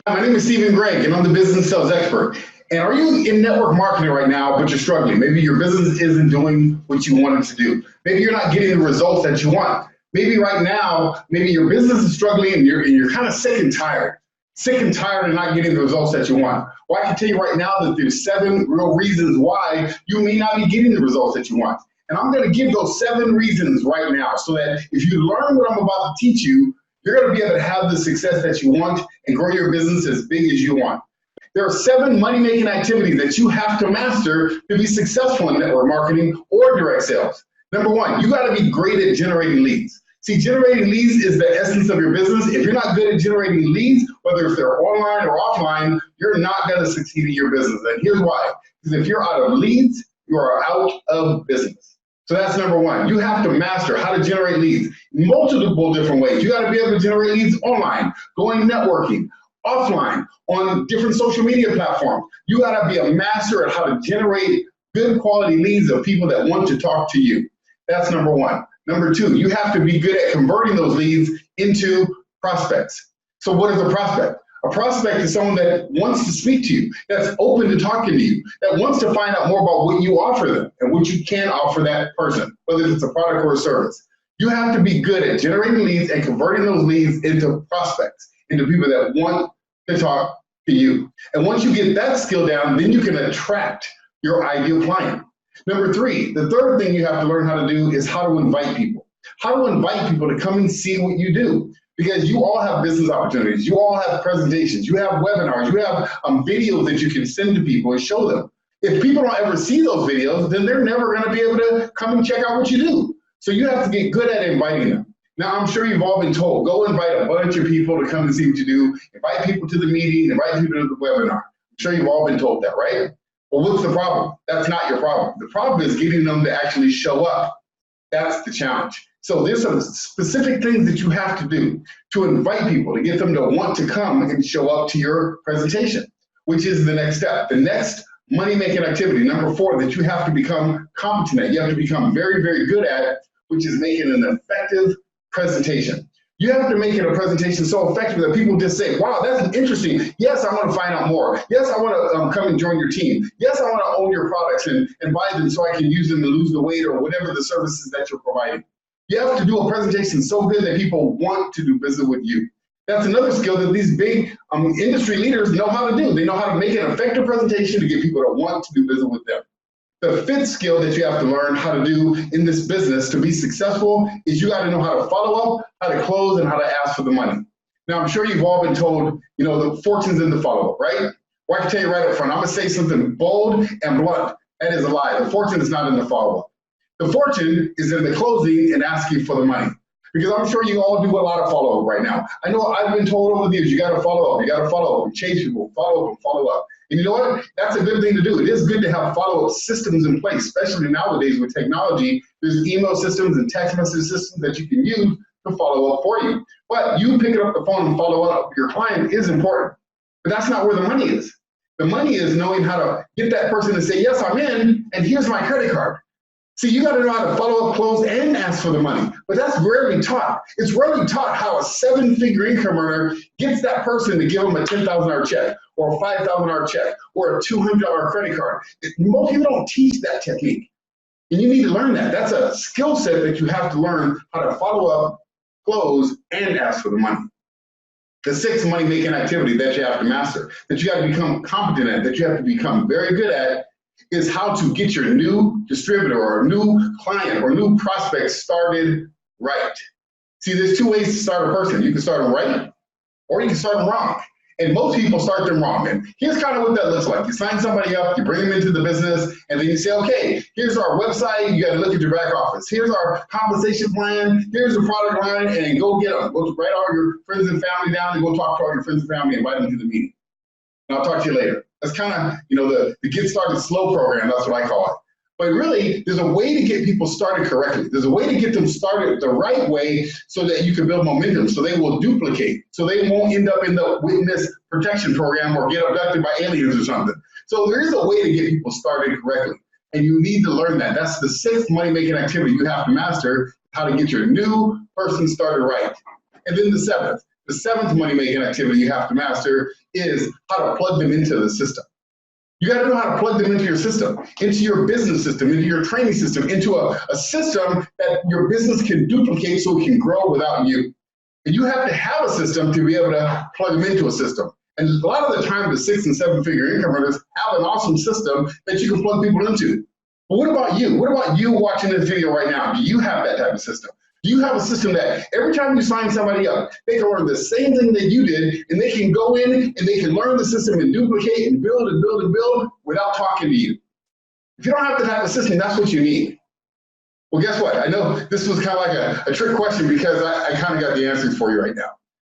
My name is Gregg, and I'm the business sales expert. And are you in network marketing right now, but you're struggling? Maybe your business isn't doing what you want it to do. Maybe you're not getting the results that you want. Maybe right now, maybe your business is struggling and you're kind of sick and tired of not getting the results that you want. Well, I can tell you right now that there's 7 real reasons why you may not be getting the results that you want. And I'm going to give those 7 reasons right now so that if you learn what I'm about to teach you, you're going to be able to have the success that you want and grow your business as big as you want. There are 7 money-making activities that you have to master to be successful in network marketing or direct sales. Number 1, you got to be great at generating leads. See, generating leads is the essence of your business. If you're not good at generating leads, whether if they're online or offline, you're not going to succeed in your business. And here's why. Because if you're out of leads, you are out of business. So that's number 1. You have to master how to generate leads multiple different ways. You got to be able to generate leads online, going networking, offline, on different social media platforms. You got to be a master at how to generate good quality leads of people that want to talk to you. That's number 1. Number 2, you have to be good at converting those leads into prospects. So what is a prospect? A prospect is someone that wants to speak to you, that's open to talking to you, that wants to find out more about what you offer them and what you can offer that person, whether it's a product or a service. You have to be good at generating leads and converting those leads into prospects, into people that want to talk to you. And once you get that skill down, then you can attract your ideal client. Number 3, the third thing you have to learn how to do is how to invite people. How to invite people to come and see what you do. Because you all have business opportunities, you all have presentations, you have webinars, you have videos that you can send to people and show them. If people don't ever see those videos, then they're never going to be able to come and check out what you do. So you have to get good at inviting them. Now, I'm sure you've all been told, go invite a bunch of people to come and see what you do, invite people to the meeting, invite people to the webinar. I'm sure you've all been told that, right? Well, what's the problem? That's not your problem. The problem is getting them to actually show up. That's the challenge. So there's some specific things that you have to do to invite people, to get them to want to come and show up to your presentation, which is the next step. The next money-making activity, number 4, that you have to become competent at, you have to become very, very good at, which is making an effective presentation. You have to make it a presentation so effective that people just say, wow, that's interesting. Yes, I want to find out more. Yes, I want to come and join your team. Yes, I want to own your products and buy them so I can use them to lose the weight or whatever the services that you're providing. You have to do a presentation so good that people want to do business with you. That's another skill that these big industry leaders know how to do. They know how to make an effective presentation to get people to want to do business with them. The 5th skill that you have to learn how to do in this business to be successful is you got to know how to follow up, how to close, and how to ask for the money. Now, I'm sure you've all been told, the fortune's in the follow-up, right? Well, I can tell you right up front, I'm going to say something bold and blunt. That is a lie. The fortune is not in the follow-up. The fortune is in the closing and asking for the money. Because I'm sure you all do a lot of follow-up right now. I know I've been told over the years, you got to follow up, and chase people, follow up and follow up. And you know what? That's a good thing to do. It is good to have follow-up systems in place, especially nowadays with technology. There's email systems and text message systems that you can use to follow up for you. But you picking up the phone and follow up your client is important. But that's not where the money is. The money is knowing how to get that person to say, yes, I'm in, and here's my credit card. See, you got to know how to follow up, close, and ask for the money. But that's rarely taught. It's rarely taught how a 7-figure income earner gets that person to give them a $10,000 check or a $5,000 check or a $200 credit card. Most people don't teach that technique. And you need to learn that. That's a skill set that you have to learn how to follow up, close, and ask for the money. The 6th money-making activity that you have to master, that you got to become competent at, that you have to become very good at, is how to get your new distributor or new client or new prospect started right. See, there's 2 ways to start a person. You can start them right or you can start them wrong. And most people start them wrong. And here's kind of what that looks like. You sign somebody up, you bring them into the business, and then you say, okay, here's our website. You got to look at your back office. Here's our compensation plan. Here's the product line, and go get them. Go write all your friends and family down and go talk to all your friends and family and invite them to the meeting. And I'll talk to you later. That's kind of, the Get Started Slow program. That's what I call it. But really, there's a way to get people started correctly. There's a way to get them started the right way so that you can build momentum, so they will duplicate, so they won't end up in the witness protection program or get abducted by aliens or something. So there is a way to get people started correctly, and you need to learn that. That's the 6th money-making activity you have to master, how to get your new person started right. And then the 7th. The seventh money-making activity you have to master is how to plug them into the system. You got to know how to plug them into your system, into your business system, into your training system, into a system that your business can duplicate so it can grow without you. And you have to have a system to be able to plug them into a system. And a lot of the time, the 6- and 7-figure income earners have an awesome system that you can plug people into. But what about you? What about you watching this video right now? Do you have that type of system? Do you have a system that every time you sign somebody up, they can learn the same thing that you did, and they can go in and they can learn the system and duplicate and build and build and build without talking to you? If you don't have that type of system, that's what you need. Well, guess what? I know this was kind of like a trick question because I kind of got the answers for you right now.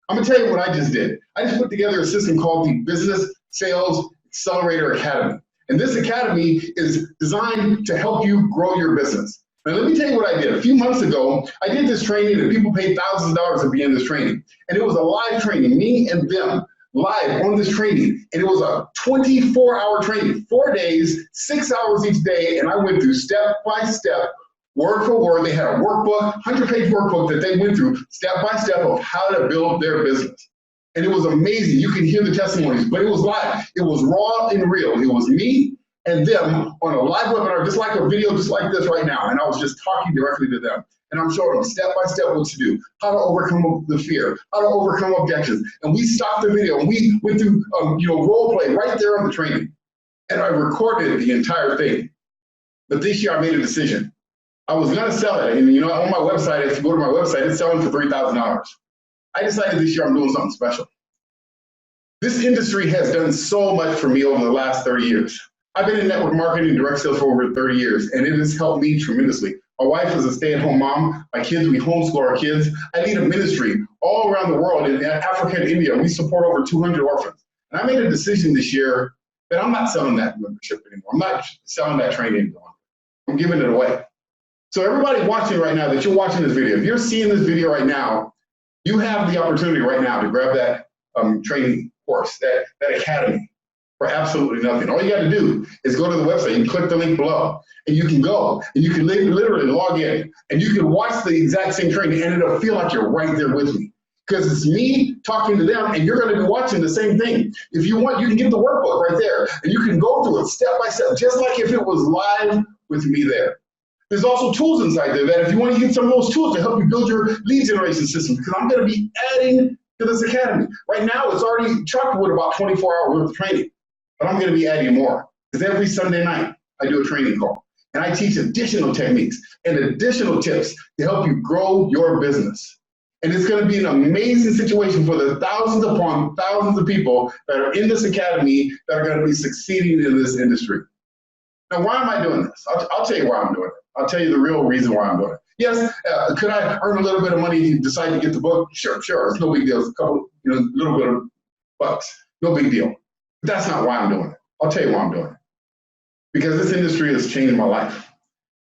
I'm going to tell you what I just did. I just put together a system called the Business Sales Accelerator Academy. And this academy is designed to help you grow your business. Now, let me tell you what I did. A few months ago, I did this training and people paid thousands of dollars to be in this training. And it was a live training, me and them live on this training. And it was a 24-hour training, 4 days, 6 hours each day. And I went through step by step, word for word. They had a workbook, 100-page workbook that they went through step by step of how to build their business. And it was amazing. You can hear the testimonies, but it was live. It was raw and real. It was me and them on a live webinar, just like a video, just like this right now. And I was just talking directly to them. And I'm showing them step by step what to do, how to overcome the fear, how to overcome objections. And we stopped the video and we went through role play right there on the training. And I recorded the entire thing. But this year I made a decision. I was going to sell it. And on my website, if you go to my website, it's selling for $3,000. I decided this year I'm doing something special. This industry has done so much for me over the last 30 years. I've been in network marketing and direct sales for over 30 years, and it has helped me tremendously. My wife is a stay-at-home mom. My kids, we homeschool our kids. I lead a ministry all around the world in Africa and India. We support over 200 orphans. And I made a decision this year that I'm not selling that membership anymore. I'm not selling that training anymore. I'm giving it away. So everybody watching right now, that you're watching this video, if you're seeing this video right now, you have the opportunity right now to grab that training course, that academy, for absolutely nothing. All you got to do is go to the website and click the link below, and you can go and you can literally log in and you can watch the exact same training, and it'll feel like you're right there with me because it's me talking to them, and you're going to be watching the same thing. If you want, you can get the workbook right there, and you can go through it step by step, just like if it was live with me there. There's also tools inside there that if you want to get some of those tools to help you build your lead generation system, because I'm going to be adding to this academy. Right now, it's already chocked with about 24 hours worth of training, but I'm going to be adding more because every Sunday night, I do a training call, and I teach additional techniques and additional tips to help you grow your business. And it's going to be an amazing situation for the thousands upon thousands of people that are in this academy that are going to be succeeding in this industry. Now, why am I doing this? I'll tell you why I'm doing it. I'll tell you the real reason why I'm doing it. Yes, could I earn a little bit of money if you decide to get the book? Sure. It's no big deal. It's a couple, little bit of bucks. No big deal. But that's not why I'm doing it. I'll tell you why I'm doing it. Because this industry has changed my life.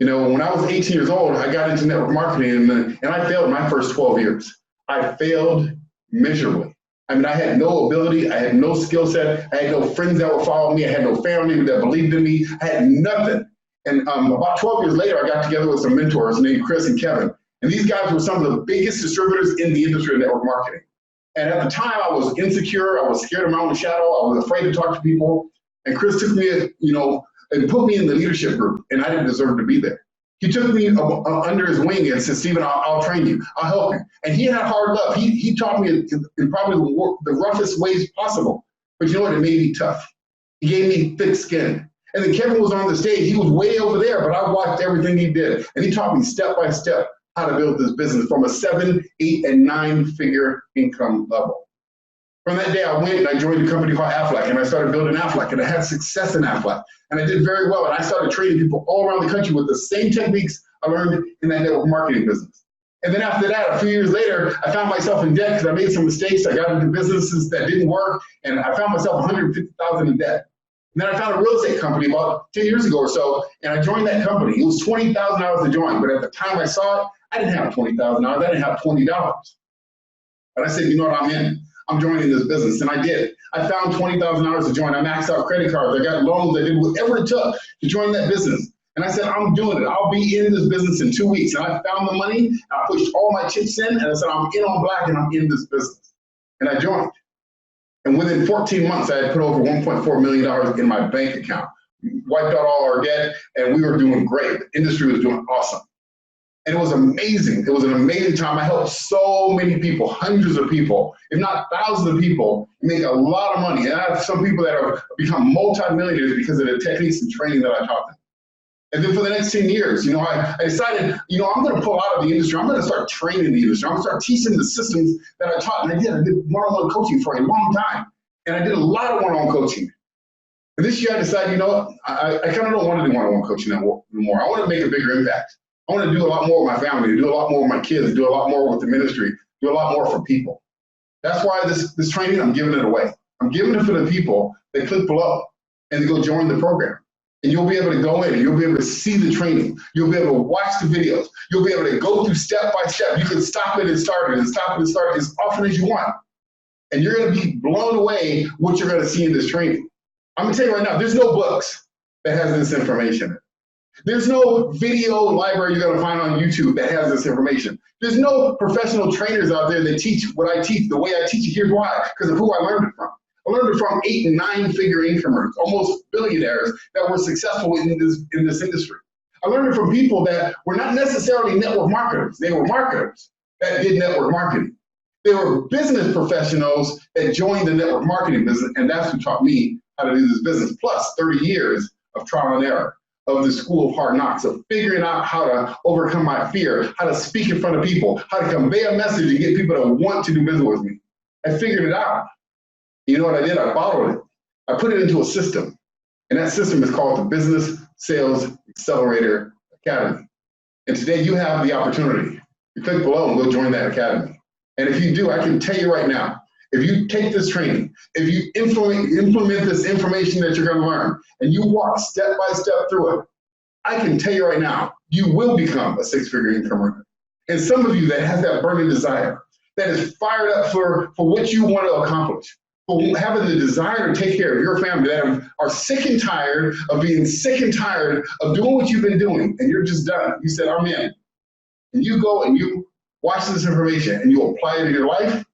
When I was 18 years old, I got into network marketing and I failed my first 12 years. I failed miserably. I had no ability. I had no skill set. I had no friends that would follow me. I had no family that believed in me. I had nothing. And about 12 years later, I got together with some mentors named Chris and Kevin. And these guys were some of the biggest distributors in the industry of network marketing. And at the time, I was insecure. I was scared of my own shadow. I was afraid to talk to people. And Chris took me, and put me in the leadership group. And I didn't deserve to be there. He took me under his wing and said, Stephen, I'll train you. I'll help you. And he had hard love. He taught me in probably the roughest ways possible. But you know what? It made me tough. He gave me thick skin. And then Kevin was on the stage. He was way over there, but I watched everything he did. And he taught me step by step how to build this business from a 7, 8, and 9-figure income level. From that day, I went and I joined a company called Aflac, and I started building Aflac, and I had success in Aflac. And I did very well, and I started training people all around the country with the same techniques I learned in that network marketing business. And then after that, a few years later, I found myself in debt because I made some mistakes. I got into businesses that didn't work, and I found myself $150,000 in debt. And then I found a real estate company about 10 years ago or so, and I joined that company. It was $20,000 to join, but at the time I saw it, I didn't have $20,000. I didn't have $20. But I said, you know what, I'm in. I'm joining this business, and I did. I found $20,000 to join. I maxed out credit cards. I got loans. I did whatever it took to join that business. And I said, I'm doing it. I'll be in this business in 2 weeks. And I found the money. I pushed all my chips in, and I said, I'm in on black, and I'm in this business. and I joined. And within 14 months, I had put over $1.4 million in my bank account, wiped out all our debt, and we were doing great. The industry was doing awesome. And it was amazing. It was an amazing time. I helped so many people, hundreds of people, if not thousands of people, make a lot of money. And I have some people that have become multimillionaires because of the techniques and training that I taught them. And then for the next 10 years, I decided, I'm going to pull out of the industry. I'm going to start training the industry. I'm going to start teaching the systems that I taught. And I did one-on-one coaching for a long time. And I did a lot of one-on-one coaching. And this year I decided, I kind of don't want to do one-on-one coaching anymore. I want to make a bigger impact. I want to do a lot more with my family, do a lot more with my kids, do a lot more with the ministry, do a lot more for people. That's why this training, I'm giving it away. I'm giving it for the people that click below and they go join the program. And you'll be able to go in and you'll be able to see the training. You'll be able to watch the videos. You'll be able to go through step by step. You can stop it and start it and stop it and start it as often as you want. And you're going to be blown away what you're going to see in this training. I'm going to tell you right now, there's no books that has this information in it. There's no video library you're going to find on YouTube that has this information. There's no professional trainers out there that teach what I teach, the way I teach it. Here's why, because of who I learned it from. I learned it from 8- and 9-figure income earners, almost billionaires that were successful in this industry. I learned it from people that were not necessarily network marketers. They were marketers that did network marketing. They were business professionals that joined the network marketing business, and that's who taught me how to do this business, plus 30 years of trial and error, of the school of hard knocks, of figuring out how to overcome my fear, how to speak in front of people, how to convey a message and get people to want to do business with me. I figured it out. You know what I did? I followed it. I put it into a system, and that system is called the Business Sales Accelerator Academy. And today you have the opportunity to click below and go join that academy. And if you do, I can tell you right now, if you take this training, if you implement this information that you're going to learn, and you walk step by step through it, I can tell you right now, you will become a 6-figure income earner. And some of you that has that burning desire, that is fired up for what you want to accomplish, for having the desire to take care of your family, that are sick and tired of being sick and tired of doing what you've been doing, and you're just done. You said, I'm in. And you go and you watch this information and you apply it in your life,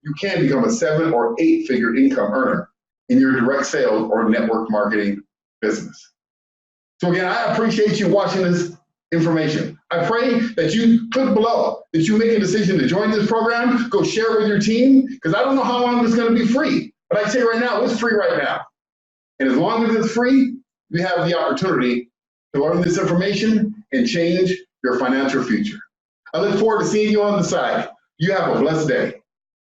you can become a 7- or 8-figure income earner in your direct sales or network marketing business. So again, I appreciate you watching this information. I pray that you click below, that you make a decision to join this program, go share it with your team, because I don't know how long it's going to be free. But I tell you right now, it's free right now. And as long as it's free, you have the opportunity to learn this information and change your financial future. I look forward to seeing you on the side. You have a blessed day.